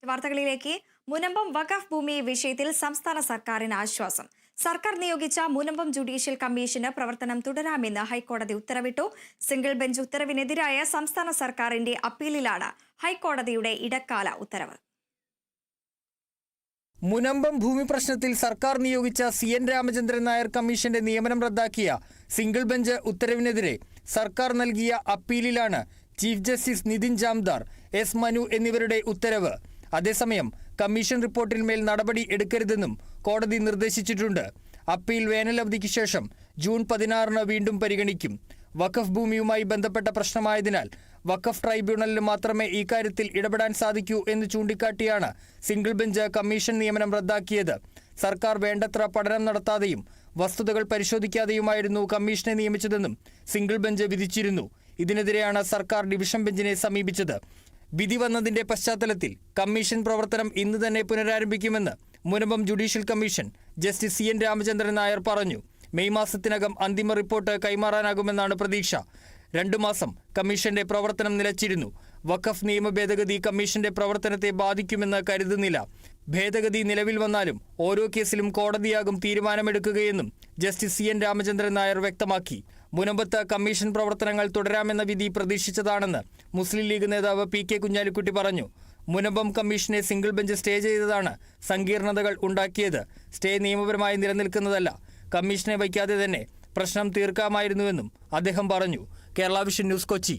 വാർത്തകളിലേക്ക്. മുനമ്പം വഖഫ് ഭൂമി വിഷയത്തിൽ സംസ്ഥാന സർക്കാരിന് ആശ്വാസം. സർക്കാർ നിയോഗിച്ച മുനമ്പം ജുഡീഷ്യൽ കമ്മീഷന് പ്രവർത്തനം തുടരാമെന്ന് ഹൈക്കോടതി ഉത്തരവിട്ടു. സിംഗിൾ ബെഞ്ച് ഉത്തരവിനെതിരായ സംസ്ഥാന സർക്കാരിന്റെ അപ്പീലിലാണ് ഹൈക്കോടതിയുടെ ഇടക്കാല ഉത്തരവ്. മുനമ്പം ഭൂമി പ്രശ്നത്തിൽ സർക്കാർ നിയോഗിച്ച CN രാമചന്ദ്രൻ നായർ കമ്മീഷന്റെ നിയമനം റദ്ദാക്കിയ സിംഗിൾ ബെഞ്ച് ഉത്തരവിനെതിരെ സർക്കാർ നൽകിയ അപ്പീലിലാണ് chief justice Nitin Jamdar, S Manu എന്നിവരുടെ ഉത്തരവ്. അതേസമയം കമ്മീഷൻ റിപ്പോർട്ടിന്മേൽ നടപടി എടുക്കരുതെന്നും കോടതി നിർദ്ദേശിച്ചിട്ടുണ്ട്. അപ്പീൽ വേനലവധിക്ക് ശേഷം ജൂൺ 16 വീണ്ടും പരിഗണിക്കും. വഖഫ് ഭൂമിയുമായി ബന്ധപ്പെട്ട പ്രശ്നമായതിനാൽ വഖഫ് ട്രൈബ്യൂണലിന് മാത്രമേ ഇക്കാര്യത്തിൽ ഇടപെടാൻ സാധിക്കൂ എന്ന് ചൂണ്ടിക്കാട്ടിയാണ് സിംഗിൾ ബെഞ്ച് കമ്മീഷൻ നിയമനം റദ്ദാക്കിയത്. സർക്കാർ വേണ്ടത്ര പഠനം നടത്താതെയും വസ്തുതകൾ പരിശോധിക്കാതെയുമായിരുന്നു കമ്മീഷനെ നിയമിച്ചതെന്നും സിംഗിൾ ബെഞ്ച് വിധിച്ചിരുന്നു. ഇതിനെതിരെയാണ് സർക്കാർ ഡിവിഷൻ ബെഞ്ചിനെ സമീപിച്ചത്. വിധി വന്നതിന്റെ പശ്ചാത്തലത്തിൽ കമ്മീഷൻ പ്രവർത്തനം ഇന്ന് തന്നെ പുനരാരംഭിക്കുമെന്ന് Munambam judicial commission justice CN Ramachandran Nair പറഞ്ഞു. മെയ് മാസത്തിനകം അന്തിമ റിപ്പോർട്ട് കൈമാറാനാകുമെന്നാണ് പ്രതീക്ഷ. 2 മാസം കമ്മീഷന്റെ പ്രവർത്തനം നിലച്ചിരുന്നു. വഖഫ് നിയമ ഭേദഗതി കമ്മീഷന്റെ പ്രവർത്തനത്തെ ബാധിക്കുമെന്ന് കരുതുന്നില്ല. ഭേദഗതി നിലവിൽ വന്നാലും ഓരോ കേസിലും കോടതിയാകും തീരുമാനമെടുക്കുകയെന്നും ജസ്റ്റിസ് CN രാമചന്ദ്രൻ നായർ വ്യക്തമാക്കി. മുനമ്പത്ത് കമ്മീഷൻ പ്രവർത്തനങ്ങൾ തുടരാമെന്ന വിധി പ്രതീക്ഷിച്ചതാണെന്ന് മുസ്ലിം ലീഗ് നേതാവ് PK കുഞ്ഞാലിക്കുട്ടി പറഞ്ഞു. മുനമ്പം കമ്മീഷനെ സിംഗിൾ ബെഞ്ച് സ്റ്റേ ചെയ്തതാണ് സങ്കീർണതകൾ ഉണ്ടാക്കിയത്. സ്റ്റേ നിയമപരമായി നിലനിൽക്കുന്നതല്ല. കമ്മീഷനെ വയ്ക്കാതെ തന്നെ പ്രശ്നം തീർക്കാമായിരുന്നുവെന്നും അദ്ദേഹം പറഞ്ഞു. Kerala vision news, Kochi.